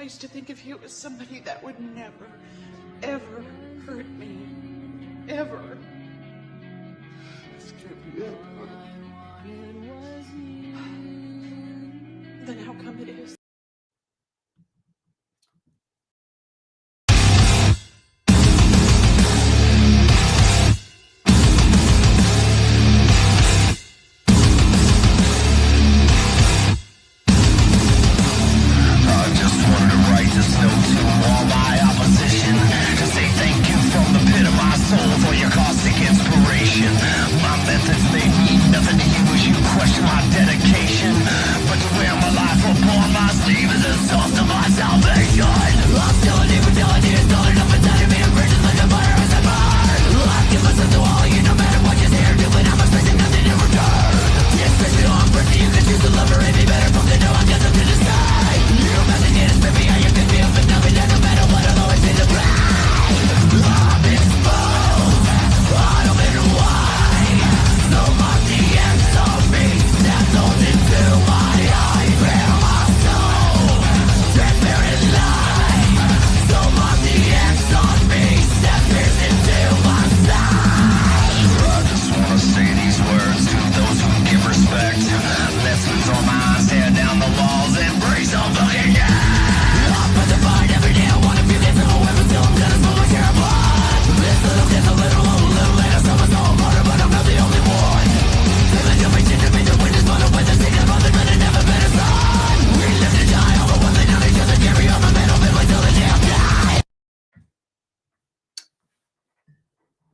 I used to think of you as somebody that would never, ever hurt me. Ever. This can't be it. Then how come it is?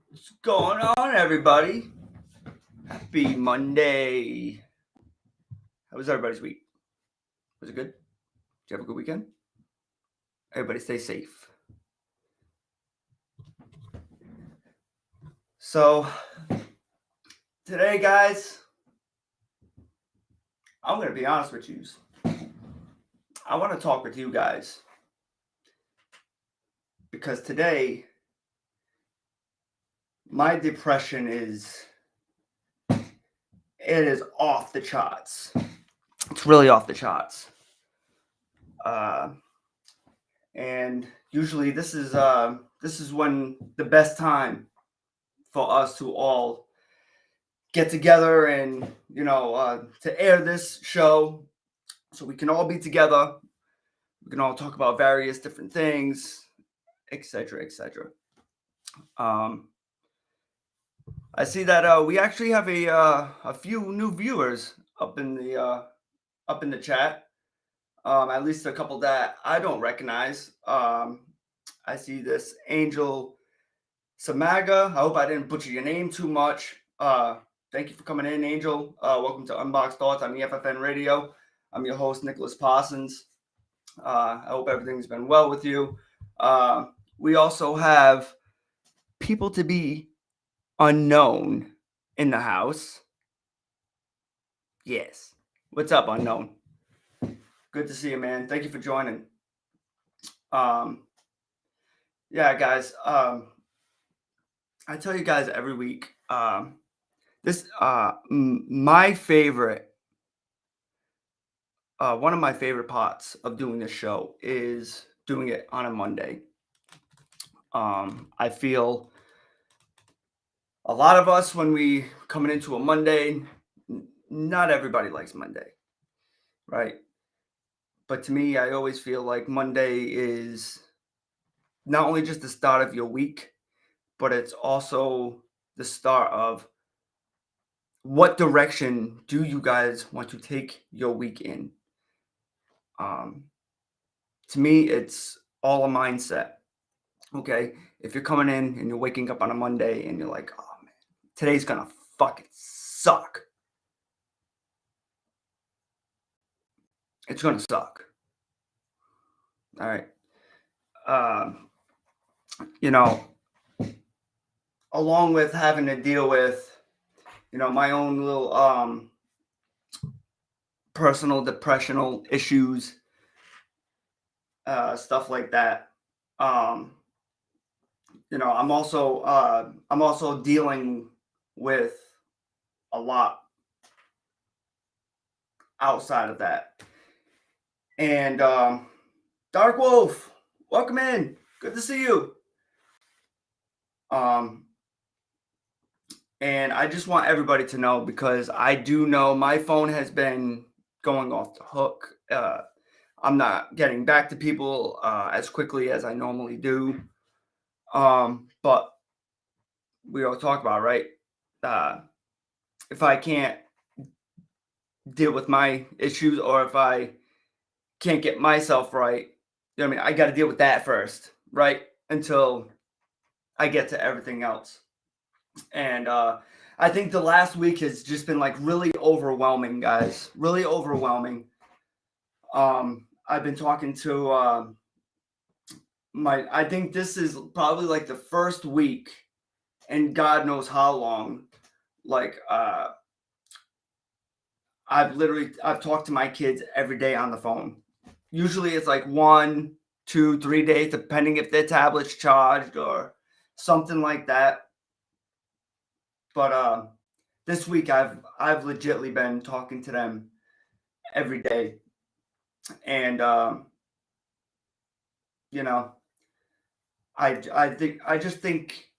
What's going on, everybody? Happy Monday. How was everybody's week? Was it good? Did you have a good weekend? Everybody stay safe. So, today, guys, I'm going to be honest with you. I want to talk with you guys because today, my depression is off the charts. It's really off the charts. And usually this is when the best time for us to all get together and to air this show, so we can all be together. We can all talk about various different things, etc., etc. I see that we actually have a few new viewers up in the chat. At least a couple that I don't recognize. I see this Angel Samaga. I hope I didn't butcher your name too much. Thank you for coming in, Angel. Welcome to Unboxed Thoughts on the FFN Radio. I'm your host, Nicholas Parsons. I hope everything's been well with you. We also have people to be unknown in the house. Yes. What's up, unknown? Good to see you, man. Thank you for joining. Yeah, guys. I tell you guys every week. My favorite. One of my favorite parts of doing this show is doing it on a Monday. I feel a lot of us, when we coming into a Monday, not everybody likes Monday, right? But to me, I always feel like Monday is not only just the start of your week, but it's also the start of what direction do you guys want to take your week in. To me, it's all a mindset. Okay, if you're coming in and you're waking up on a Monday and you're like, oh man, today's gonna fucking suck. It's gonna suck. All right. Along with having to deal with, my own little personal depressional issues, stuff like that. I'm also dealing with a lot outside of that, and Dark Wolf, welcome in. Good to see you. Um, and I just want everybody to know because I do know my phone has been going off the hook. I'm not getting back to people as quickly as I normally do. But we all talk about, right? Uh, if I can't deal with my issues or if I can't get myself right, you know what I mean? I got to deal with that first, right? Until I get to everything else. And I think the last week has just been like really overwhelming, guys. Really overwhelming. I've been talking to I think this is probably like the first week and God knows how long. Like I've talked to my kids every day on the phone. Usually it's like 1, 2, 3 days, depending if their tablet's charged or something like that. But this week I've legitly been talking to them every day, and you know, I just think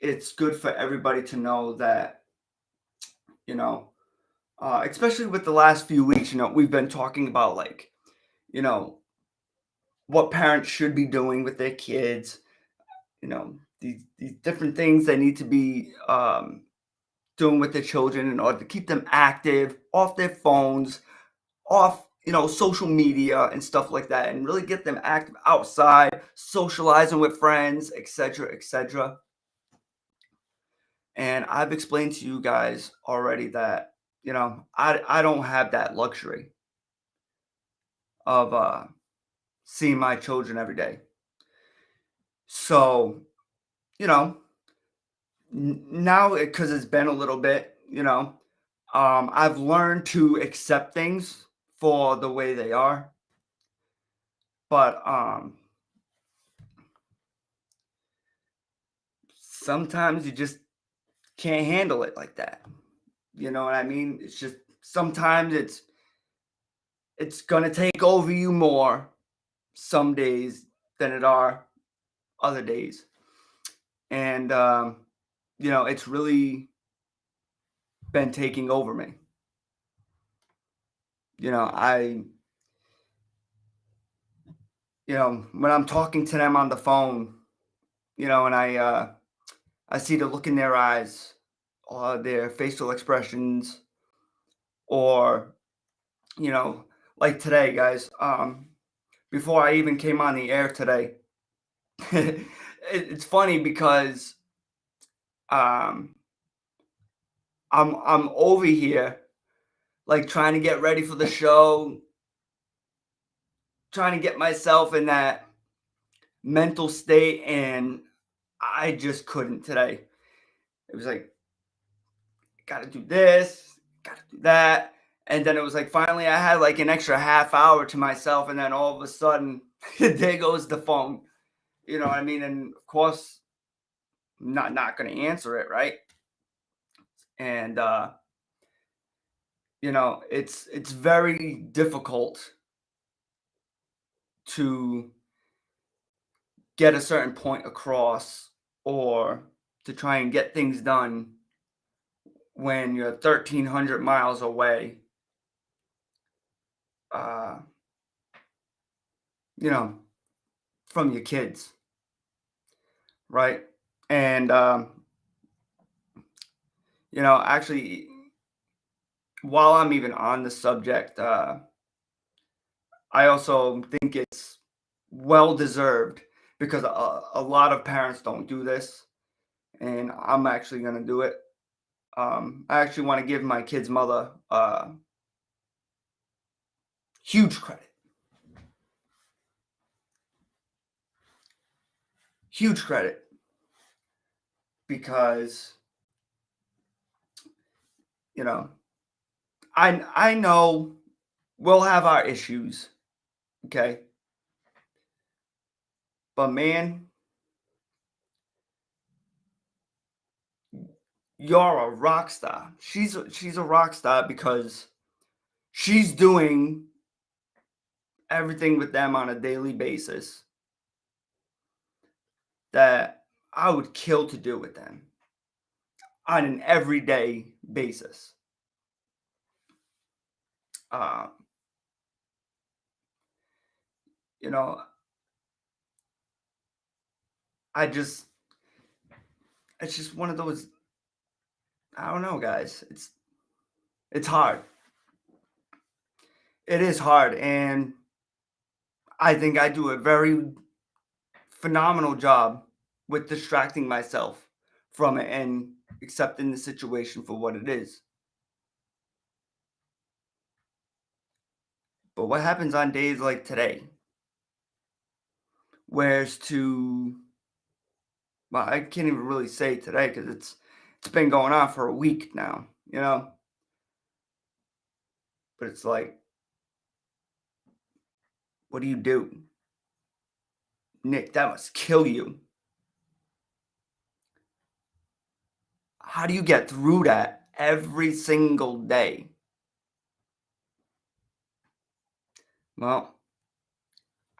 it's good for everybody to know that you know, especially with the last few weeks, we've been talking about like you know what parents should be doing with their kids, these different things they need to be doing with their children in order to keep them active, off their phones, off social media and stuff like that, and really get them active outside, socializing with friends, etc., etc. And I've explained to you guys already that I don't have that luxury of seeing my children every day. So you know now, because it's been a little bit, I've learned to accept things for the way they are. But sometimes you just can't handle it like that. You know what I mean? It's just sometimes it's gonna take over you more some days than it are other days. And it's really been taking over me. I when I'm talking to them on the phone, and I see the look in their eyes, their facial expressions, or you know, like today, guys. Before I even came on the air today, it's funny because um, I'm over here like trying to get ready for the show, trying to get myself in that mental state, and I just couldn't today. It was like, gotta do this, gotta do that. And then it was like finally I had like an extra half hour to myself, and then all of a sudden, there goes the phone. You know what I mean? And of course, I'm not gonna answer it, right? And it's very difficult to get a certain point across or to try and get things done when you're 1,300 miles away, uh, you know, from your kids, right? And, actually, while I'm even on the subject, I also think it's well deserved because a lot of parents don't do this, and I'm actually going to do it. I actually want to give my kid's mother huge credit, huge credit, because you know I know we'll have our issues, okay, but man, you're a rock star. She's a rock star because she's doing everything with them on a daily basis that I would kill to do with them on an everyday basis. Uh, you know, I just it's just one of those. I don't know, guys. It's hard. It is hard, and I think I do a very phenomenal job with distracting myself from it and accepting the situation for what it is. But what happens on days like today? Whereas to well, I can't even really say today because it's been going on for a week now, you know. But it's like, what do you do, Nick? That must kill you. How do you get through that every single day? Well,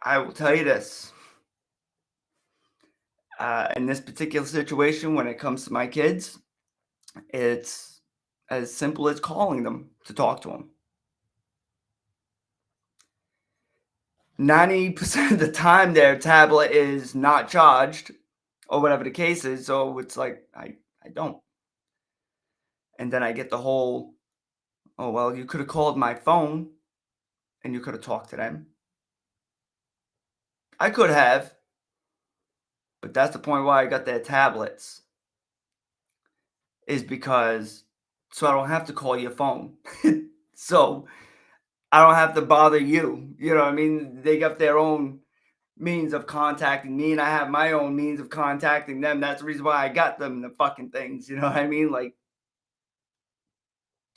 I will tell you this. In this particular situation, when it comes to my kids, it's as simple as calling them to talk to them. 90% of the time, their tablet is not charged or whatever the case is. So it's like, I don't. And then I get the whole, oh, well, you could have called my phone and you could have talked to them. I could have, but that's the point why I got their tablets, is because so I don't have to call your phone. So I don't have to bother you. You know what I mean? They got their own means of contacting me, and I have my own means of contacting them. That's the reason why I got them the fucking things. You know what I mean? Like,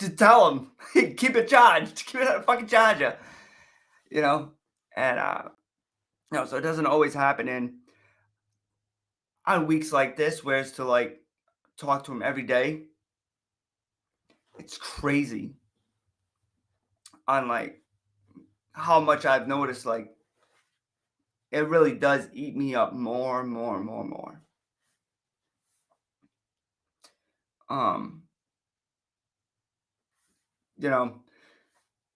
to tell them, keep it charged, keep it on a fucking charger. You know, and so it doesn't always happen. And on weeks like this, where it's to like talk to them every day, it's crazy. On like how much I've noticed, like it really does eat me up more and more and more and more. Um, you know,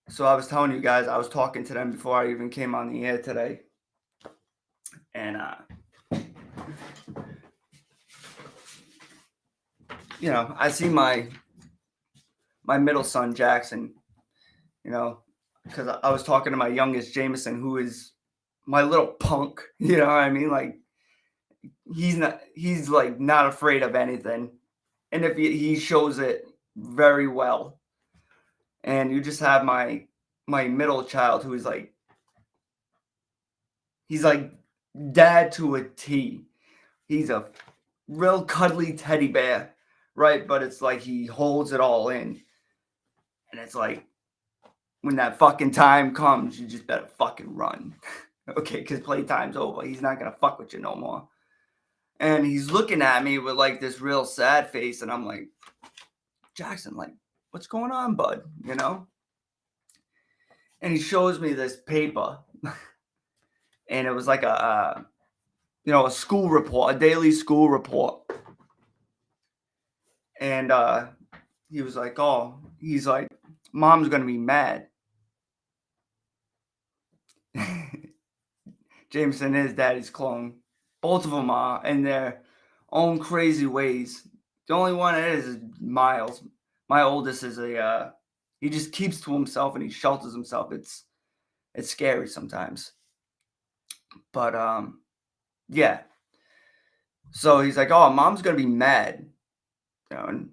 so I was telling you guys, I was talking to them before I even came on the air today, and I see my middle son Jackson, because I was talking to my youngest Jameson, who is my little punk. You know what I mean? Like he's like not afraid of anything, and if he shows it very well. And you just have my middle child who is like he's like dad to a T. He's a real cuddly teddy bear, right? But it's like he holds it all in. And it's like when that fucking time comes, you just better fucking run. Okay, because playtime's over. He's not gonna fuck with you no more. And he's looking at me with like this real sad face, and I'm like, Jackson, like, what's going on, bud? And he shows me this paper, and it was like a school report, a daily school report. And he was like, oh, he's like, mom's gonna be mad. Jameson is daddy's clone. Both of them are in their own crazy ways. The only one that is Miles. My oldest is he just keeps to himself and he shelters himself. It's scary sometimes. But yeah. So he's like, oh, mom's gonna be mad. And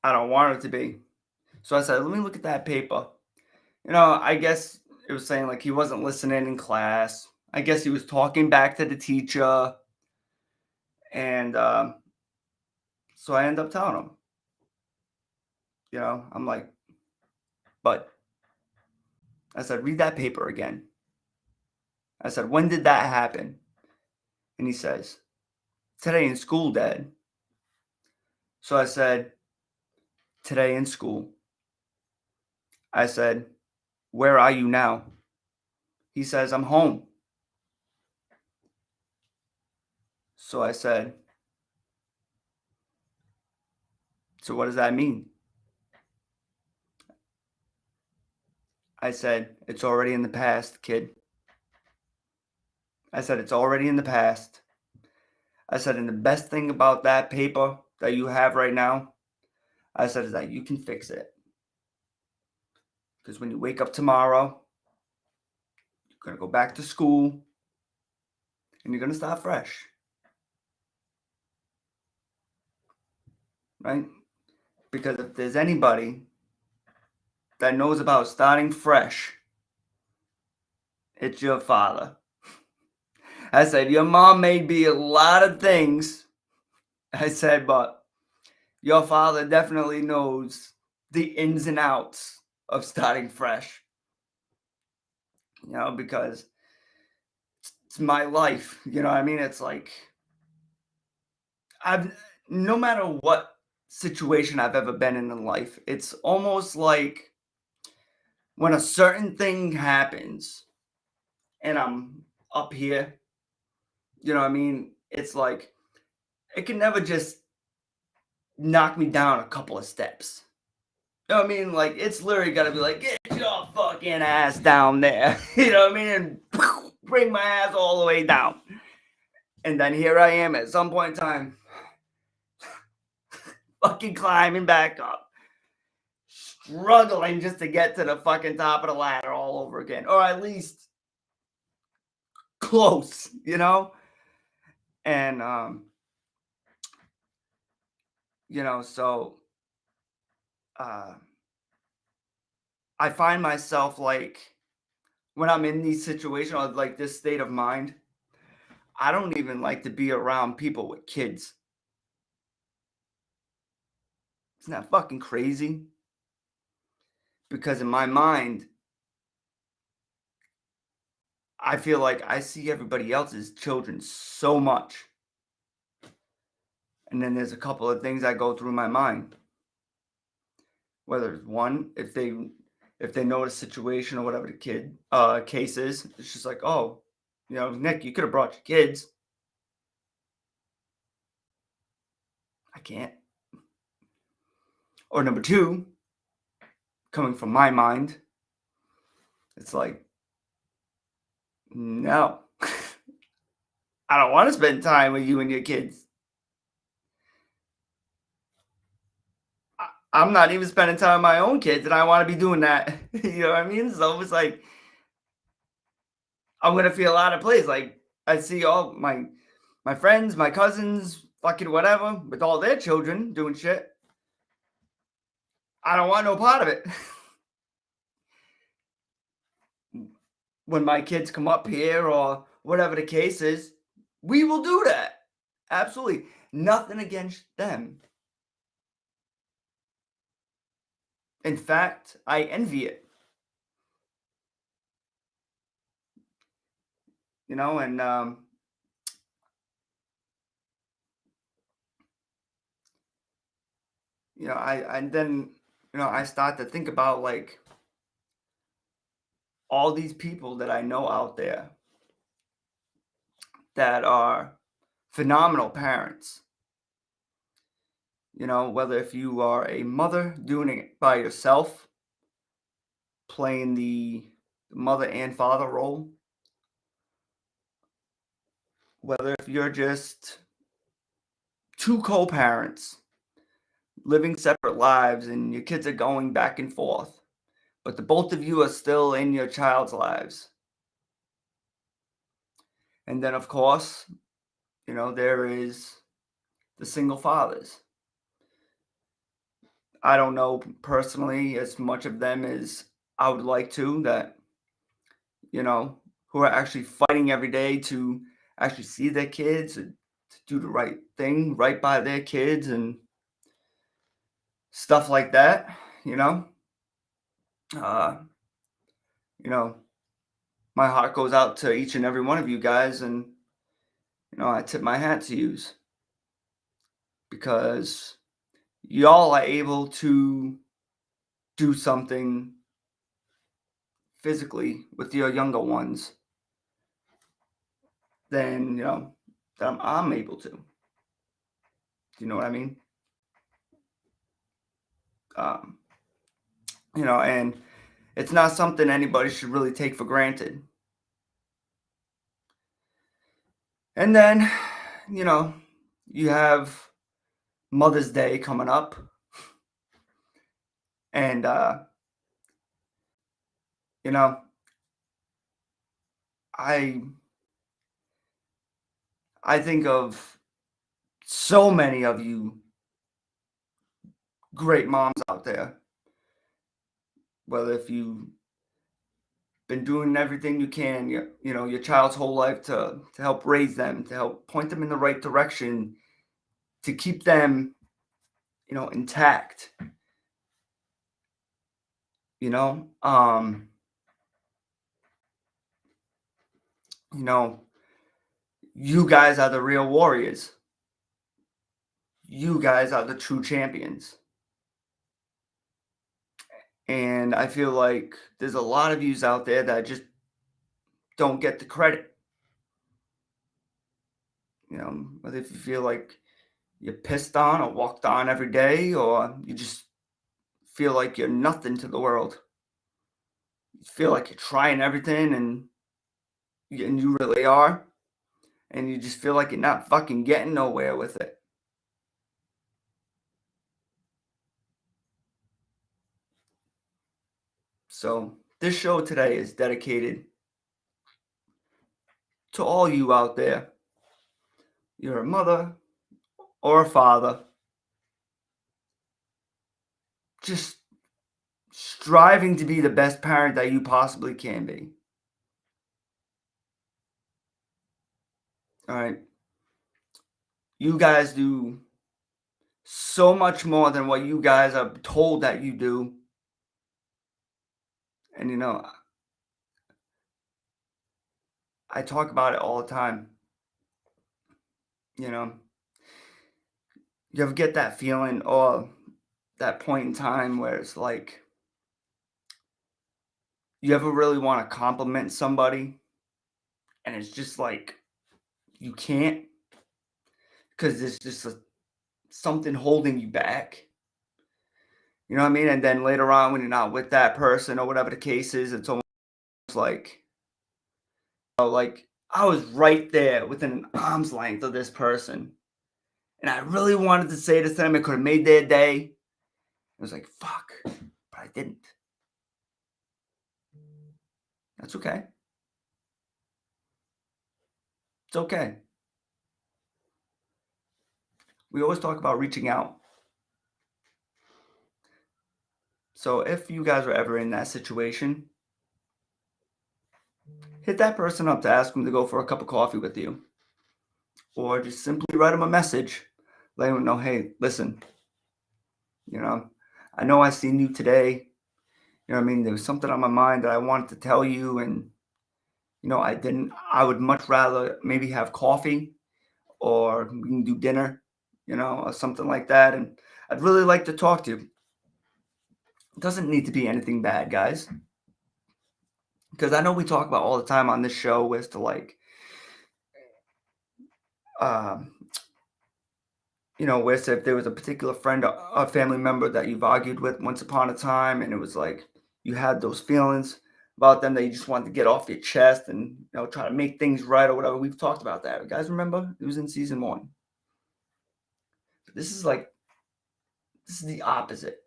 I don't want her to be. So I said, let me look at that paper. I guess it was saying like he wasn't listening in class. I guess he was talking back to the teacher. And so I end up telling him, I'm like, but I said, read that paper again. I said, when did that happen? And he says, today in school, Dad. So I said, today in school. I said, where are you now? He says, I'm home. So I said, so what does that mean? I said, it's already in the past, kid. I said, it's already in the past. I said, and the best thing about that paper that you have right now, I said, is that you can fix it. Because when you wake up tomorrow, you're going to go back to school and you're going to start fresh. Right? Because if there's anybody that knows about starting fresh, it's your father. I said, your mom may be a lot of things. I said, but your father definitely knows the ins and outs of starting fresh. Because it's my life. You know what I mean? It's like, no matter what situation I've ever been in life, it's almost like when a certain thing happens and I'm up here, you know what I mean? It's like, it can never just knock me down a couple of steps. You know what I mean? Like, it's literally got to be like, get your fucking ass down there. You know what I mean? And bring my ass all the way down. And then here I am at some point in time, fucking climbing back up, struggling just to get to the fucking top of the ladder all over again. Or at least close, And, so I find myself like, when I'm in these situations, or like this state of mind, I don't even like to be around people with kids. Isn't that fucking crazy? Because in my mind, I feel like I see everybody else's children so much. And then there's a couple of things that go through my mind. Whether it's one, if they know a situation or whatever the case is, it's just like, oh, Nick, you could have brought your kids. I can't. Or number two, coming from my mind, it's like, no. I don't want to spend time with you and your kids. I'm not even spending time with my own kids, and I want to be doing that. You know what I mean? So it's like, I'm gonna feel out of place. Like, I see all my friends, my cousins, fucking whatever, with all their children doing shit. I don't want no part of it. When my kids come up here or whatever the case is, we will do that. Absolutely. Nothing against them. In fact, I envy it. And I start to think about like all these people that I know out there that are phenomenal parents. Whether if you are a mother doing it by yourself, playing the mother and father role, whether if you're just two co-parents living separate lives and your kids are going back and forth, but the both of you are still in your child's lives. And then, of course, there is the single fathers. I don't know personally as much of them as I would like to, that, who are actually fighting every day to actually see their kids and to do the right thing, right by their kids and stuff like that, Uh, my heart goes out to each and every one of you guys, and, I tip my hat to yous because y'all are able to do something physically with your younger ones than, that I'm able to. Do you know what I mean? Um, and it's not something anybody should really take for granted. And then, you know, you have Mother's Day coming up, and you know, I I think of so many of you great moms out there. Whether if you've been doing everything you can, your child's whole life to help raise them, to help point them in the right direction, to keep them, intact. You know, um, you know, you guys are the real warriors. You guys are the true champions. And I feel like there's a lot of yous out there that just don't get the credit. Whether if you feel like you're pissed on or walked on every day, or you just feel like you're nothing to the world. You feel like you're trying everything and you really are. And you just feel like you're not fucking getting nowhere with it. So this show today is dedicated to all you out there. You're a mother or a father, just striving to be the best parent that you possibly can be. All right. You guys do so much more than what you guys are told that you do. And I talk about it all the time. You know, you ever get that feeling or that point in time where it's like you ever really want to compliment somebody and it's just like you can't because there's just something holding you back. You know what I mean? And then later on, when you're not with that person or whatever the case is, it's almost like, like I was right there within an arm's length of this person. And I really wanted to say to them, it could have made their day. It was like, fuck, but I didn't. That's okay. It's okay. We always talk about reaching out. So if you guys are ever in that situation, hit that person up to ask them to go for a cup of coffee with you. Or just simply write them a message, letting them know, hey, listen, I know I seen you today. You know what I mean? There was something on my mind that I wanted to tell you, and I didn't. I would much rather maybe have coffee or we can do dinner, or something like that. And I'd really like to talk to you. It doesn't need to be anything bad, guys. Because I know we talk about all the time on this show is to like, um, where if there was a particular friend or a family member that you've argued with once upon a time, and it was like you had those feelings about them that you just wanted to get off your chest and try to make things right or whatever. We've talked about that. You guys remember? It was in season 1. But this is the opposite.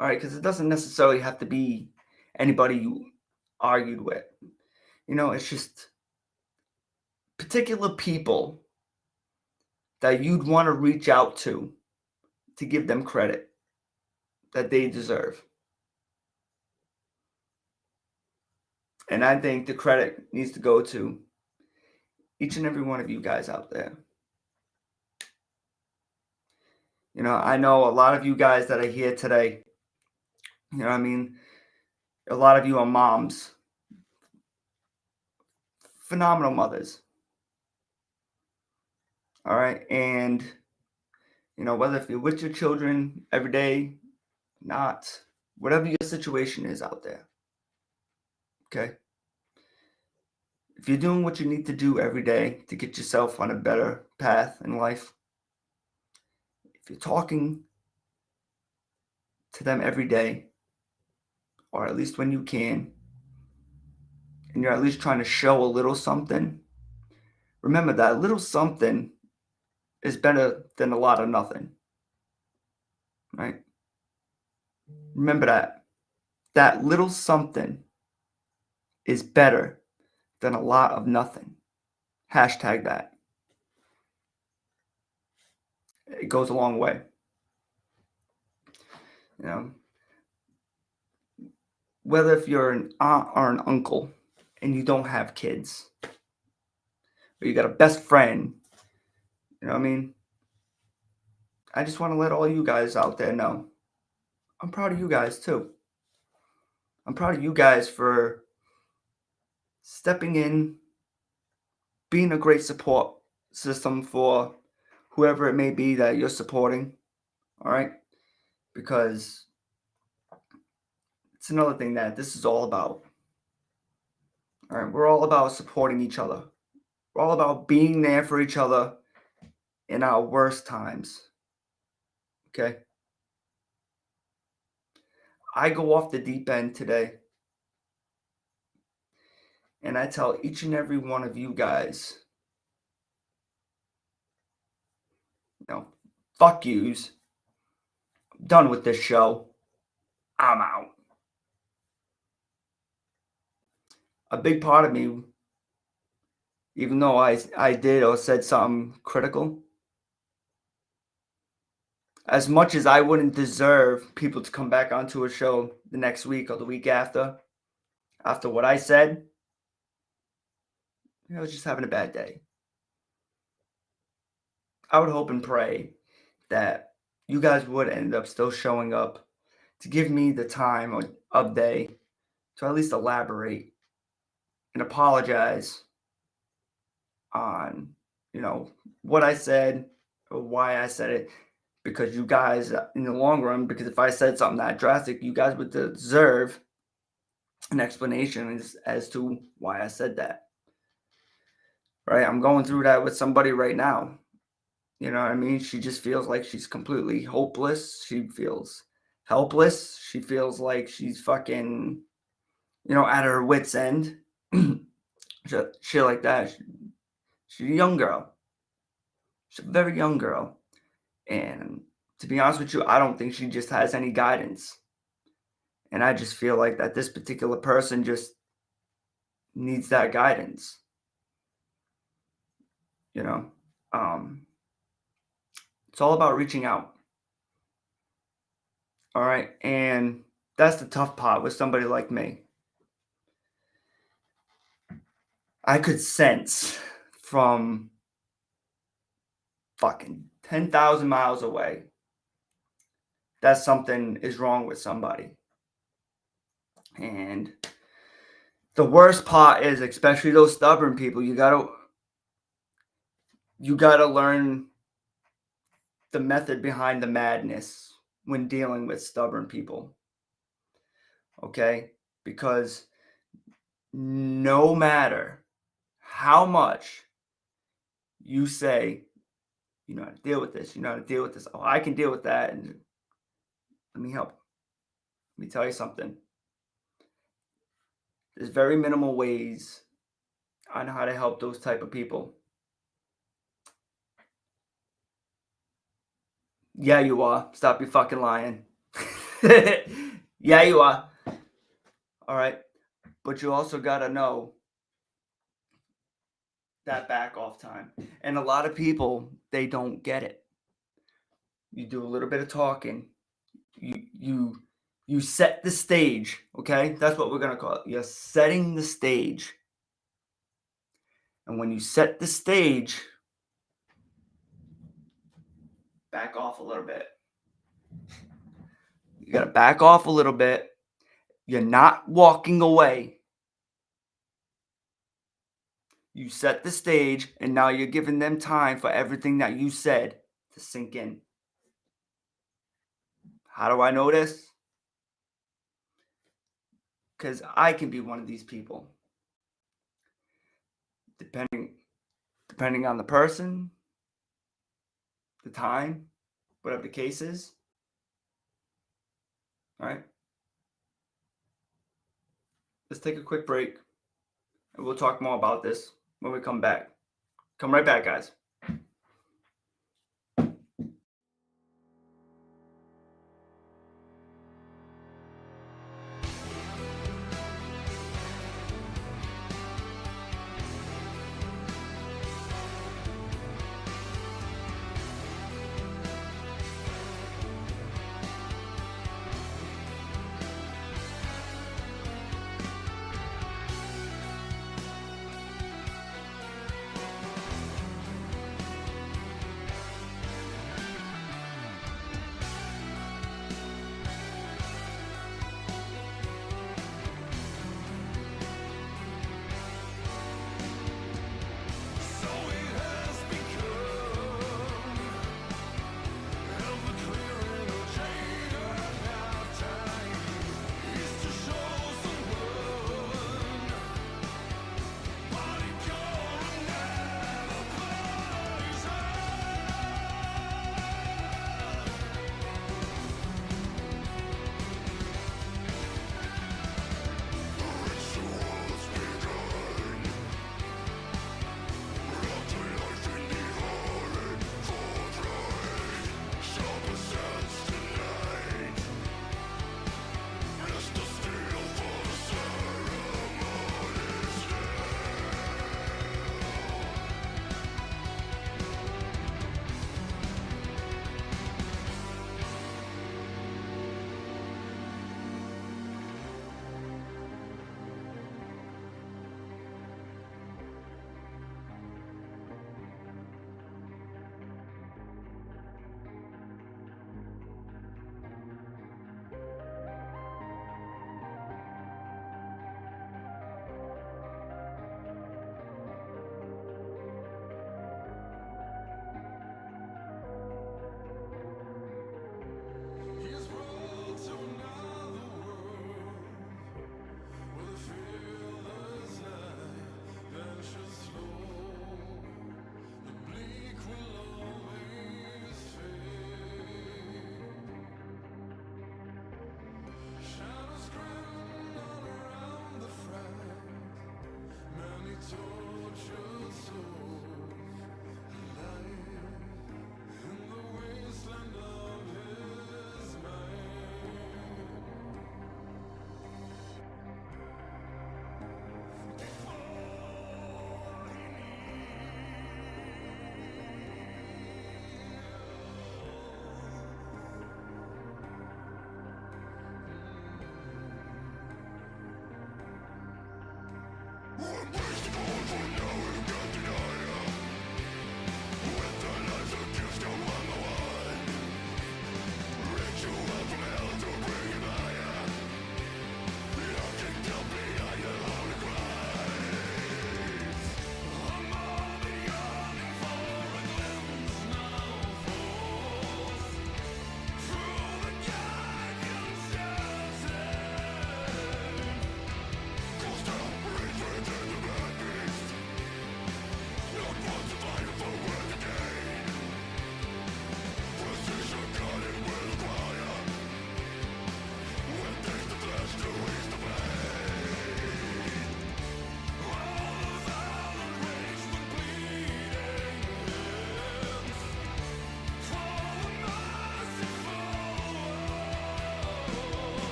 All right, because it doesn't necessarily have to be anybody you argued with. It's just particular people that you'd want to reach out to give them credit that they deserve. And I think the credit needs to go to each and every one of you guys out there. I know a lot of you guys that are here today, I mean? A lot of you are moms, phenomenal mothers. All right. And, whether if you're with your children every day, not, whatever your situation is out there, Okay. If you're doing what you need to do every day to get yourself on a better path in life, if you're talking to them every day, or at least when you can, and you're at least trying to show a little something, remember that little something is better than a lot of nothing, right? Remember that. That little something is better than a lot of nothing. Hashtag that. It goes a long way. You know, whether if you're an aunt or an uncle and you don't have kids, or you got a best friend, you know what I mean? I just want to let all you guys out there know I'm proud of you guys too. I'm proud of you guys for stepping in, being a great support system for whoever it may be that you're supporting. All right. Because it's another thing that this is all about. All right. We're all about supporting each other, we're all about being there for each other in our worst times. Okay. I go off the deep end today and I tell each and every one of you guys, fuck yous. I'm done with this show. I'm out. A big part of me, even though I did or said something critical, as much as I wouldn't deserve people to come back onto a show the next week or the week after what I said, I was just having a bad day. I would hope and pray that you guys would end up still showing up to give me the time of day to at least elaborate and apologize on, what I said or why I said it. Because you guys, in the long run, because if I said something that drastic, you guys would deserve an explanation as to why I said that. Right? I'm going through that with somebody right now. You know what I mean? She just feels like she's completely hopeless. She feels helpless. She feels like she's fucking, at her wit's end. Shit like that. She's a young girl. She's a very young girl. And to be honest with you, I don't think she just has any guidance. And I just feel like that this particular person just needs that guidance. You know, it's all about reaching out. All right. And that's the tough part with somebody like me. I could sense from fucking 10,000 miles away that something is wrong with somebody. And the worst part is, especially those stubborn people, you gotta learn the method behind the madness when dealing with stubborn people. Okay? Because no matter how much you say, you know how to deal with this, oh, I can deal with that, and let me help. Let me tell you something. There's very minimal ways on how to help those type of people. Yeah, you are. Stop your fucking lying. Yeah, you are. All right. But you also got to know that back off time. And a lot of people, they don't get it. You do a little bit of talking. You set the stage, okay? That's what we're going to call it. You're setting the stage. And when you set the stage, back off a little bit. You got to back off a little bit. You're not walking away. You set the stage, and now you're giving them time for everything that you said to sink in. How do I know this? because I can be one of these people. Depending on the person, the time, whatever the case is. All right. Let's take a quick break and we'll talk more about this when we come back. Come right back, guys.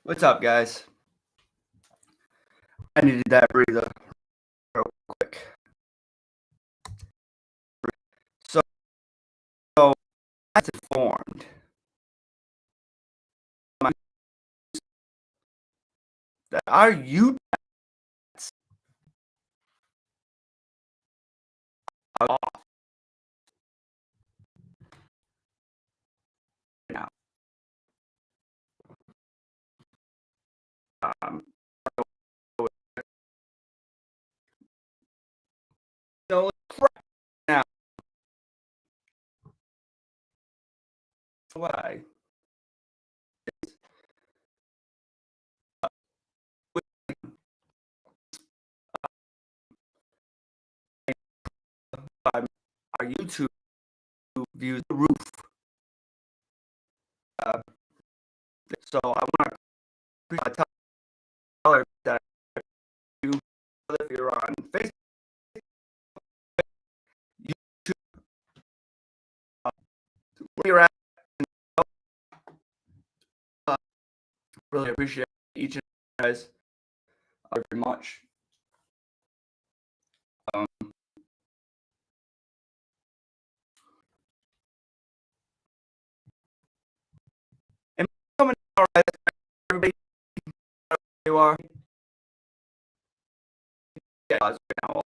What's up, guys? I needed that breather real quick. informed. That are you off now? No, now why? Our YouTube views the roof. So I want to tell her that you, if you're on Facebook, YouTube, where you're at, really appreciate each of you guys very much. And coming all right, everybody, you are. Yeah, right now.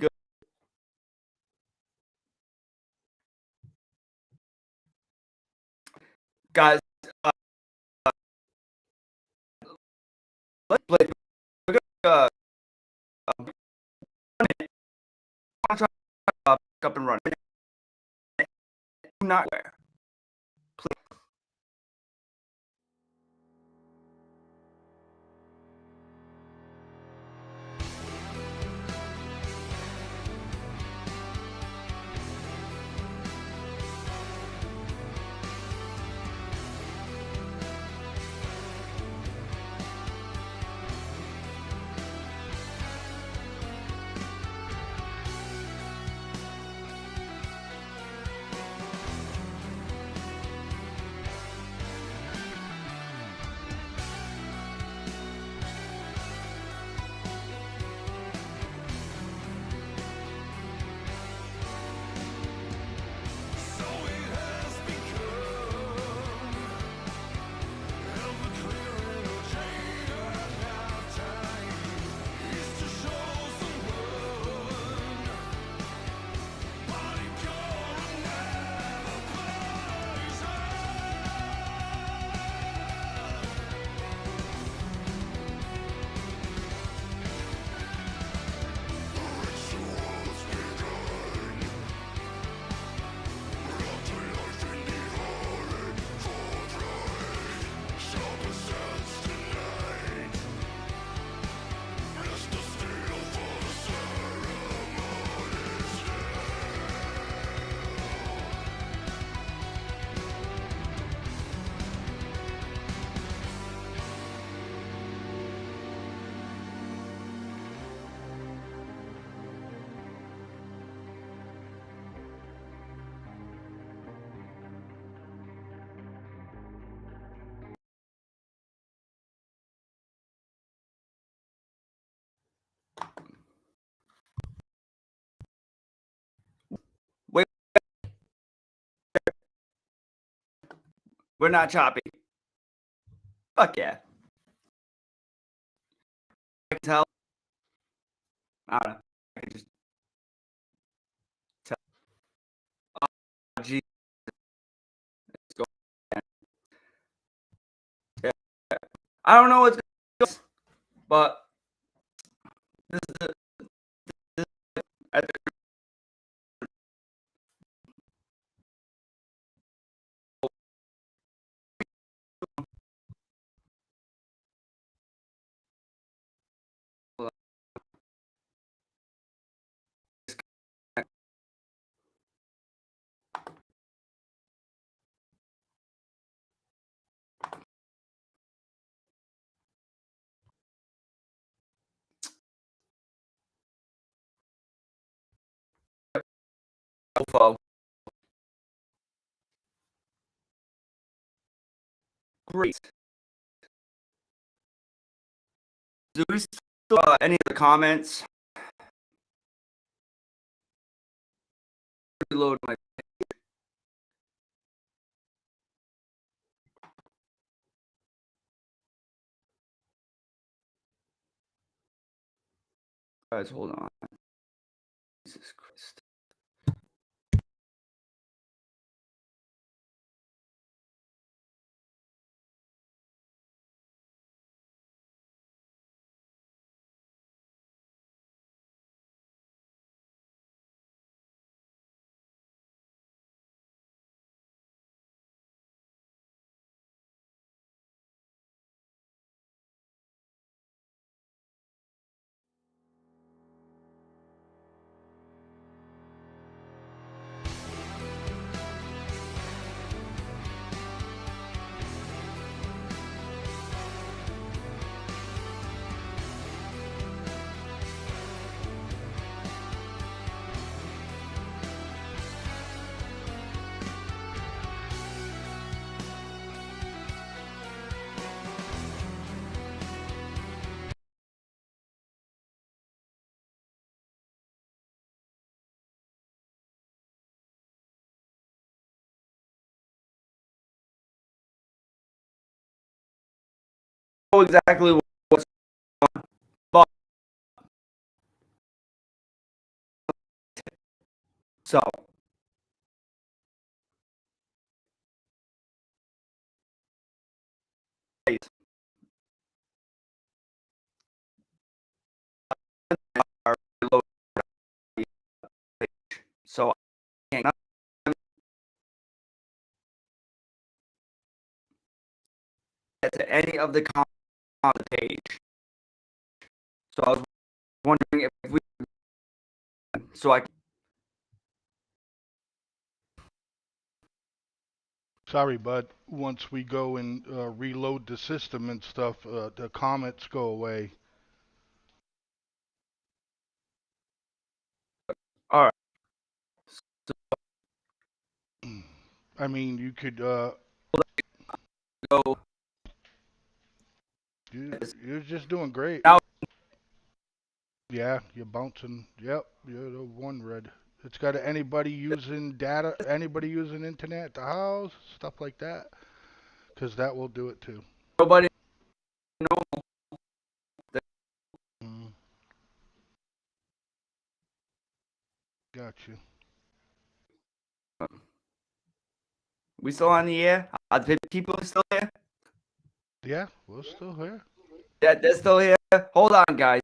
Good. Guys, let's play. We're gonna try up and run. Do not wear. Please. Wait, we're not choppy. Fuck yeah. I can tell. I don't know. I can just tell. Oh, geez. Let's go. Yeah. I don't know what's going on, but this is the UFO. Great. Do we still any of the comments? reload my. Guys, hold on. Jesus Christ. Know exactly what's going on, but so guys, are reloading the page. So I can't get to any of the comments on the page. So I was wondering if we so I Sorry, bud. Once we go and reload the system and stuff, the comments go away. all right. I mean, you could. Go You're just doing great. now. Yeah, you're bouncing. Yep, you're the one red. It's got anybody using data, anybody using internet at the house, stuff like that, because that will do it too. Nobody know that. Mm, got you. We still on the air? Are the people still here? Yeah, we're still here. Yeah, they're still here. Hold on, guys.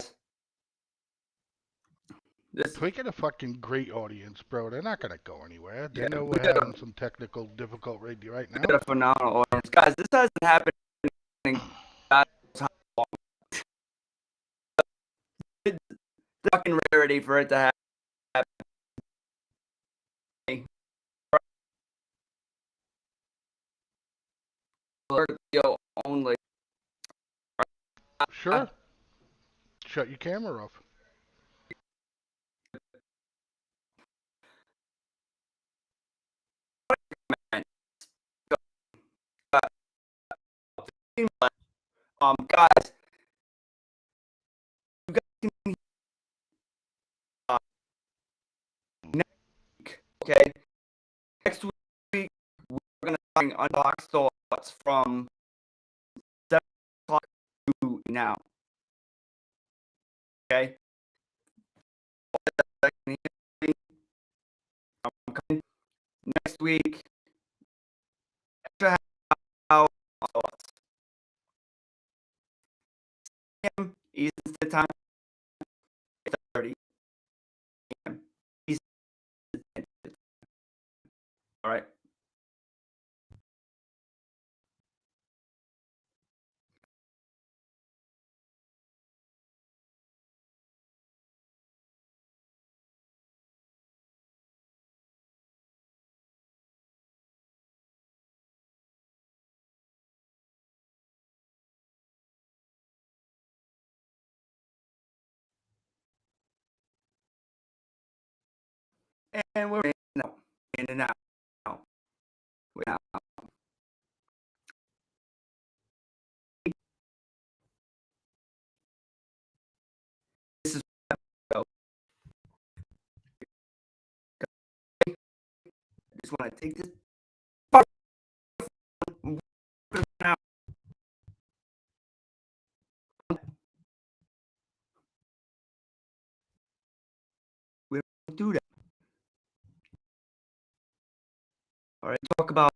This We get a fucking great audience, bro. They're not gonna go anywhere. They yeah, know we we're got having some technical difficulty right now. a phenomenal audience, guys. This hasn't happened in God knows how long. It's a fucking rarity for it to happen. Video only. Sure. Shut your camera off. Guys, you guys can next week, okay? Next week we're gonna bring unboxed thoughts from 7 o'clock to now. Okay. Next week, extra hour thoughts. Eastern time, 30 p.m. Eastern. All right. And we're in and out. We're out. This is just want to take this part out. We don't do that. All right, talk about.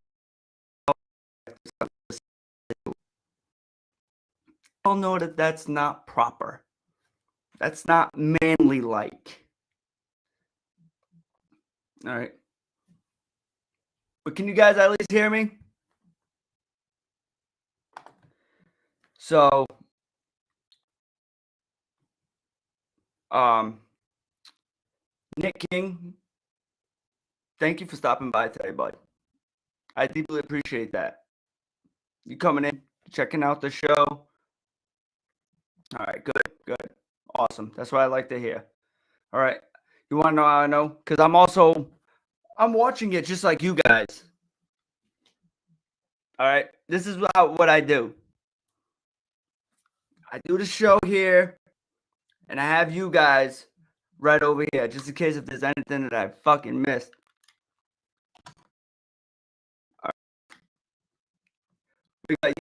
All know that that's not proper. That's not manly like. All right. But can you guys at least hear me? So, Nick King, thank you for stopping by today, bud. I deeply appreciate that. You coming in, checking out the show. All right, good. Awesome. That's what I like to hear. All right. You want to know how I know? Because I'm watching it just like you guys. All right. This is what I do. I do the show here, and I have you guys right over here, just in case if there's anything that I fucking missed. All right. We got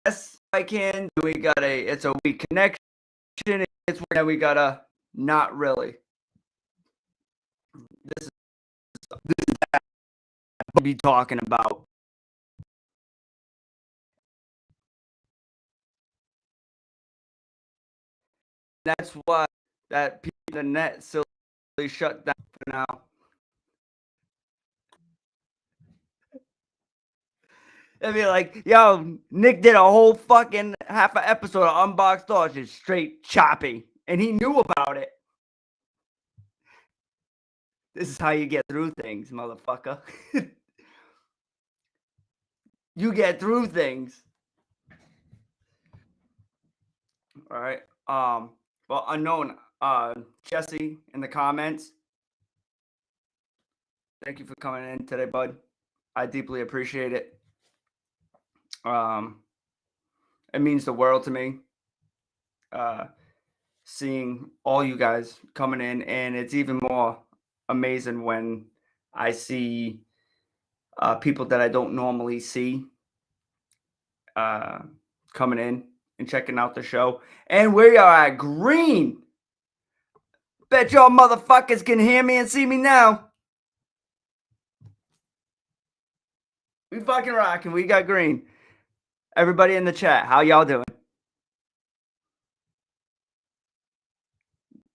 yes, I can. We got it's a weak connection. It's where we got a not really. This is what we'll be talking about. That's why that the net silly shut down for now. I mean, like, yo, Nick did a whole fucking half an episode of Unboxed Thoughts, just straight choppy, and he knew about it. This is how you get through things, motherfucker. You get through things. All right. Well, unknown, Jesse in the comments. Thank you for coming in today, bud. I deeply appreciate it. It means the world to me. Seeing all you guys coming in, and it's even more amazing when I see people that I don't normally see coming in and checking out the show. And we are at green. Bet y'all motherfuckers can hear me and see me now. We fucking rocking. We got green. Everybody in the chat, how y'all doing?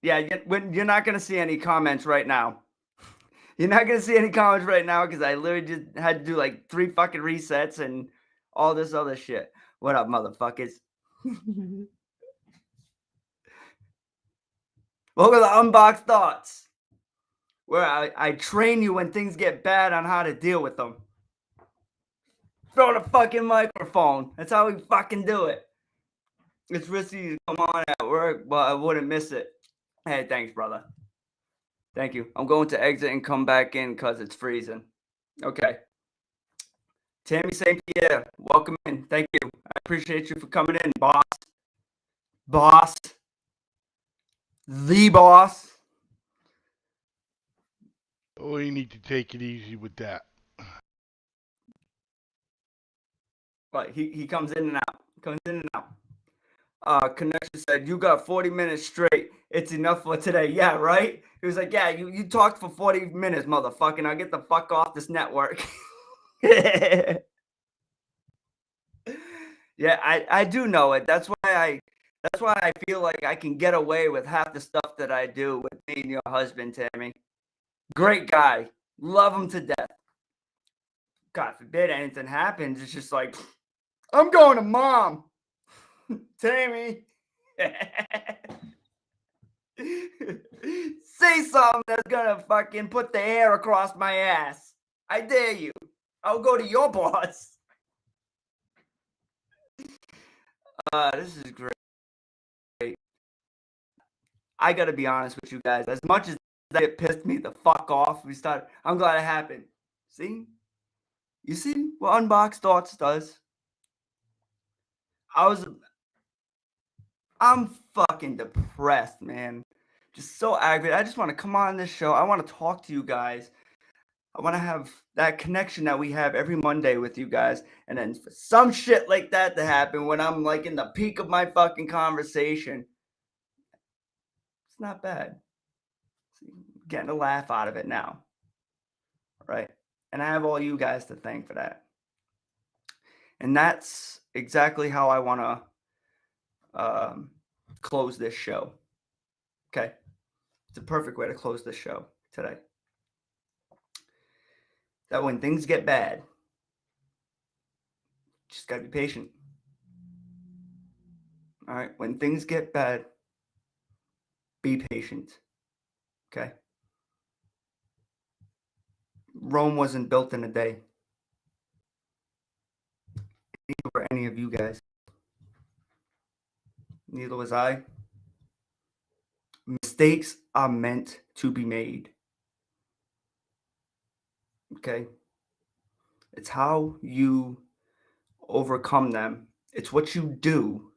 Yeah, you're not going to see any comments right now. You're not going to see any comments right now because I literally just had to do like 3 fucking resets and all this other shit. What up, motherfuckers? Welcome to Unboxed Thoughts, where I train you when things get bad on how to deal with them. Throw the fucking microphone. That's how we fucking do it. It's risky to come on at work, but I wouldn't miss it. Hey, thanks, brother. Thank you. I'm going to exit and come back in because it's freezing. Okay. Tammy St. Pierre, welcome in. Thank you. I appreciate you for coming in, boss. Boss. The boss. Oh, you need to take it easy with that. But he comes in and out. Comes in and out. Connection said, you got 40 minutes straight. It's enough for today. Yeah, right? He was like, yeah, you talked for 40 minutes, motherfucker. Now get the fuck off this network. Yeah, I do know it. That's why I feel like I can get away with half the stuff that I do with me and your husband, Tammy. Great guy. Love him to death. God forbid anything happens. It's just like, I'm going to mom. Tammy. Say something that's gonna fucking put the hair across my ass. I dare you. I'll go to your boss. This is great. I gotta be honest with you guys. As much as that it pissed me the fuck off, I'm glad it happened. See? You see what Unboxed Thoughts does? I'm fucking depressed, man. Just so aggravated. I just want to come on this show. I want to talk to you guys. I want to have that connection that we have every Monday with you guys. And then for some shit like that to happen when I'm like in the peak of my fucking conversation, it's not bad. See, getting a laugh out of it now. Right? And I have all you guys to thank for that. And that's exactly how I want to close this show. Okay? It's a perfect way to close this show today. That when things get bad, just gotta be patient. All right? When things get bad, be patient. Okay? Rome wasn't built in a day. Neither were any of you guys. Neither was I. Mistakes are meant to be made. Okay? It's how you overcome them. It's what you do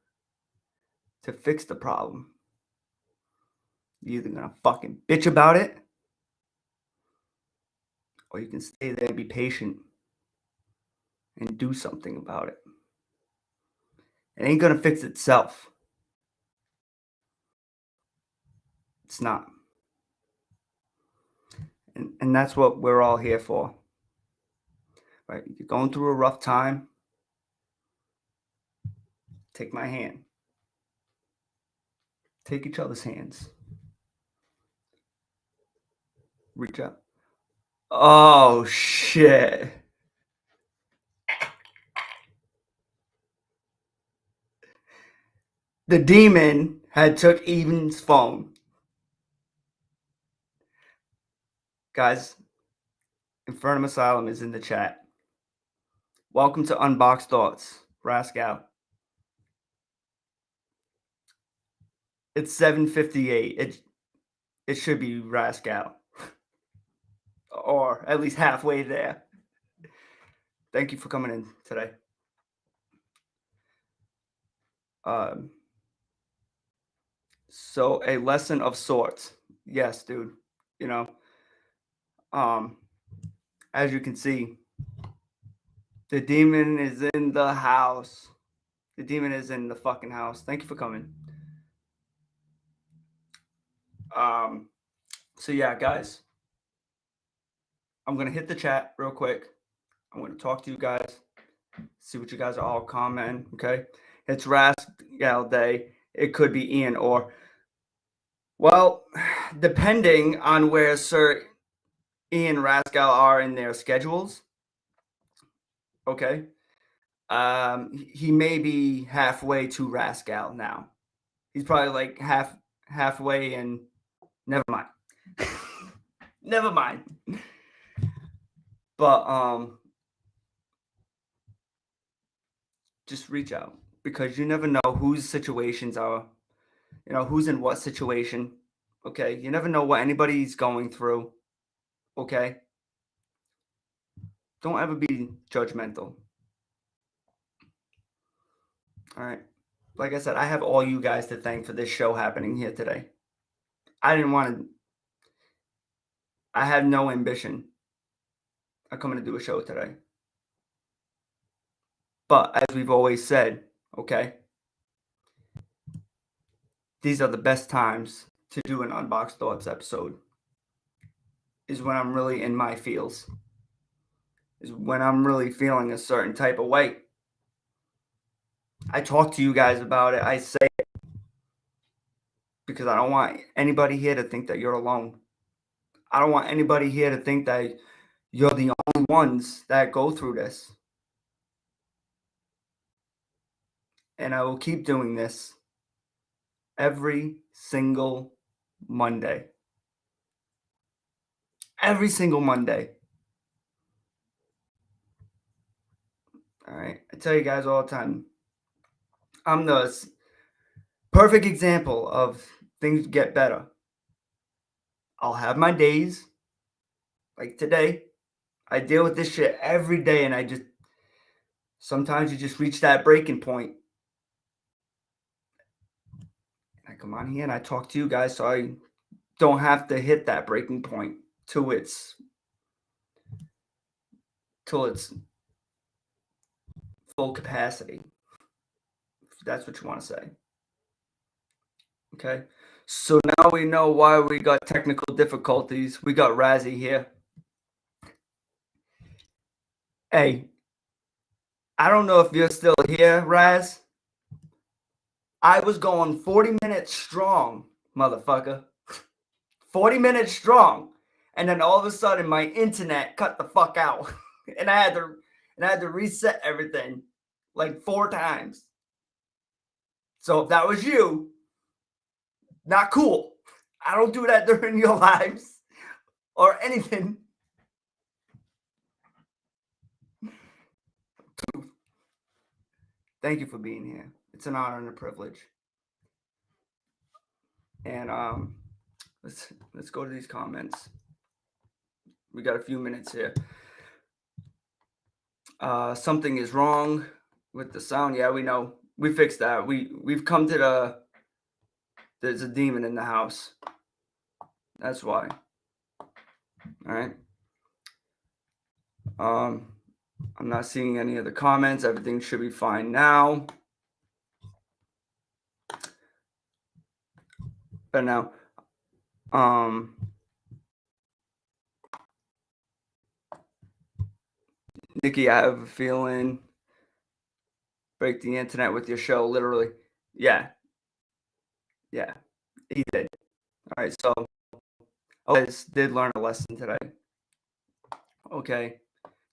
to fix the problem. You're either gonna fucking bitch about it, or you can stay there and be patient and do something about it. It ain't gonna fix itself. It's not. And that's what we're all here for. Right? You're going through a rough time. Take my hand. Take each other's hands. Reach out. Oh shit. The demon had took Even's phone. Guys, Infernum Asylum is in the chat. Welcome to Unboxed Thoughts, Rascal. It's 7:58. It should be Rascal. Or at least halfway there. Thank you for coming in today. So a lesson of sorts. Yes, dude. You know, as you can see, the demon is in the house. The demon is in the fucking house. Thank you for coming. So yeah, guys, I'm gonna hit the chat real quick. I'm gonna talk to you guys, see what you guys are all commenting. Okay, it's Rascal Day. It could be Ian or, well, depending on where Sir Ian Rascal are in their schedules. Okay, he may be halfway to Rascal now. He's probably like halfway, and never mind. Never mind. But just reach out, because you never know whose situations are, you know, who's in what situation. Okay, you never know what anybody's going through. Okay, don't ever be judgmental. All right, like I said, I have all you guys to thank for this show happening here today. I had no ambition of coming to do a show today. But as we've always said, okay, these are the best times to do an Unboxed Thoughts episode. Is when I'm really in my feels. Is when I'm really feeling a certain type of way. I talk to you guys about it. I say it because I don't want anybody here to think that you're alone. I don't want anybody here to think that you're the only ones that go through this. And I will keep doing this every single Monday. Every single Monday. All right. I tell you guys all the time, I'm the perfect example of things get better. I'll have my days, like today. I deal with this shit every day, and sometimes you just reach that breaking point. I come on here and I talk to you guys so I don't have to hit that breaking point to its till it's full capacity, if that's what you want to say. Okay, so now we know why we got technical difficulties. We got Razzie here. Hey, I don't know if you're still here, Raz. I was going 40 minutes strong, motherfucker. 40 minutes strong. And then all of a sudden my internet cut the fuck out. and I had to reset everything like 4 times. So if that was you, not cool. I don't do that during your lives or anything. Thank you for being here. It's an honor and a privilege. And let's go to these comments. We got a few minutes here. Something is wrong with the sound. Yeah, we know. We fixed that. We've come to there's a demon in the house. That's why. All right. I'm not seeing any of the comments. Everything should be fine now. But now, Nikki, I have a feeling break the internet with your show, literally. Yeah, he did. All right, so I did learn a lesson today. Okay,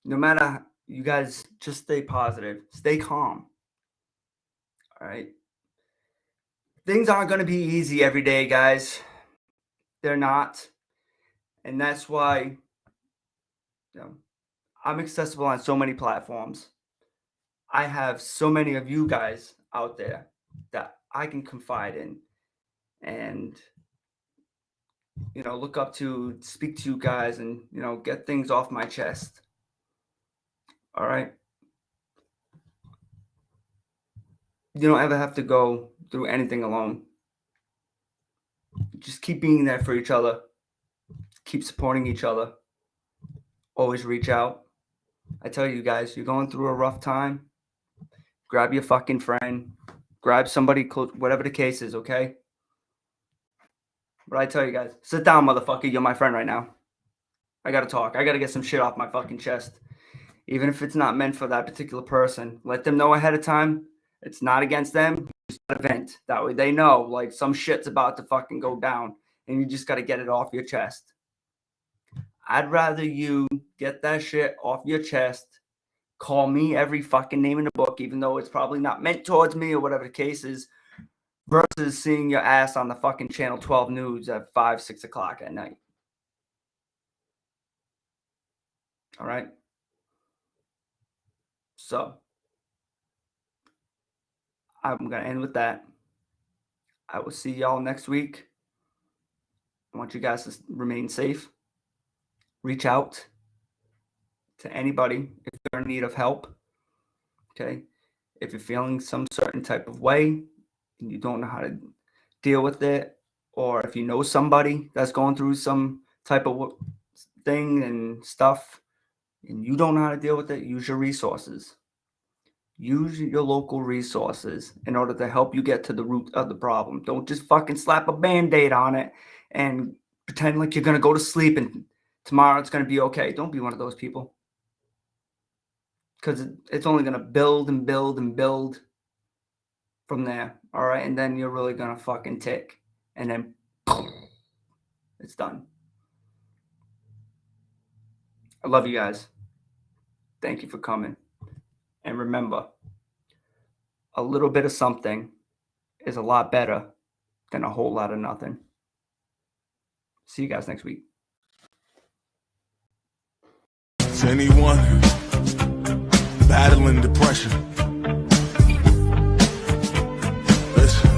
no matter, you guys just stay positive, stay calm. All right, things aren't going to be easy every day, guys. They're not, and that's why, I'm accessible on so many platforms. I have so many of you guys out there that I can confide in and, look up to, speak to you guys and, get things off my chest. All right. You don't ever have to go through anything alone. Just keep being there for each other. Keep supporting each other. Always reach out. I tell you guys, you're going through a rough time. Grab your fucking friend. Grab somebody close, whatever the case is, okay? But I tell you guys, sit down, motherfucker. You're my friend right now. I gotta talk. I gotta get some shit off my fucking chest. Even if it's not meant for that particular person. Let them know ahead of time. It's not against them. Just gotta vent. That way they know, like, some shit's about to fucking go down. And you just gotta get it off your chest. I'd rather you get that shit off your chest. Call me every fucking name in the book, even though it's probably not meant towards me or whatever the case is, versus seeing your ass on the fucking Channel 12 News at 5, 6 o'clock at night. All right? So, I'm going to end with that. I will see y'all next week. I want you guys to remain safe. Reach out to anybody if you're in need of help. Okay? If you're feeling some certain type of way and you don't know how to deal with it, or if you know somebody that's going through some type of thing and stuff and you don't know how to deal with it, use your resources. Use your local resources in order to help you get to the root of the problem. Don't just fucking slap a Band-Aid on it and pretend like you're going to go to sleep and tomorrow it's going to be okay. Don't be one of those people. Because it's only going to build and build and build from there. All right. And then you're really going to fucking tick. And then it's done. I love you guys. Thank you for coming. And remember, a little bit of something is a lot better than a whole lot of nothing. See you guys next week. To anyone battling depression, listen.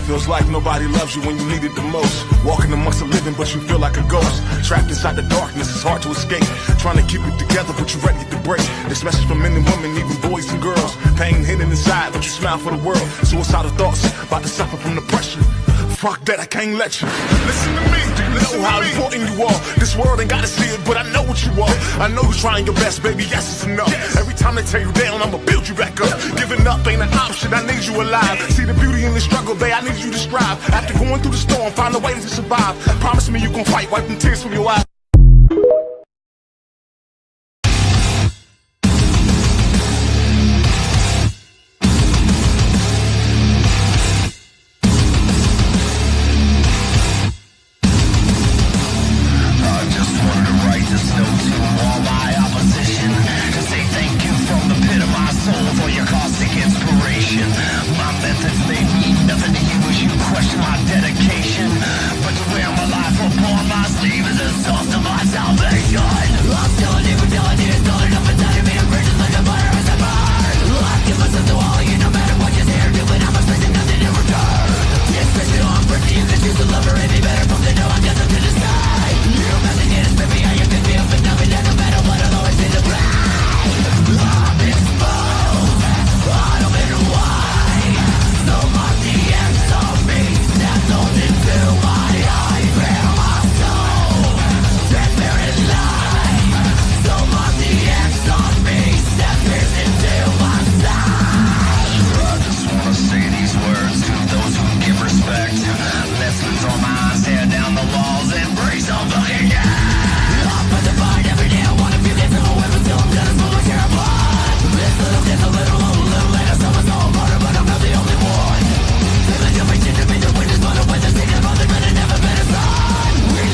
Feels like nobody loves you when you need it the most. Walking amongst the living, but you feel like a ghost. Trapped inside the darkness, it's hard to escape. Trying to keep it together, but you're ready to break. This message from men and women, even boys and girls. Pain hidden inside, but you smile for the world. Suicidal thoughts, about to suffer from depression. fuck that, I can't let you. Listen to me, do you know how important you are? This world ain't gotta see it, but I know what you are. I know you're trying your best, baby, yes, it's enough. Every time they tear you down, I'ma build you back up. Giving up ain't an option, I need you alive. See the beauty in the struggle, babe, I need you to strive. After going through the storm, find a way to survive. Promise me you gon' fight, wipe them tears from your eyes.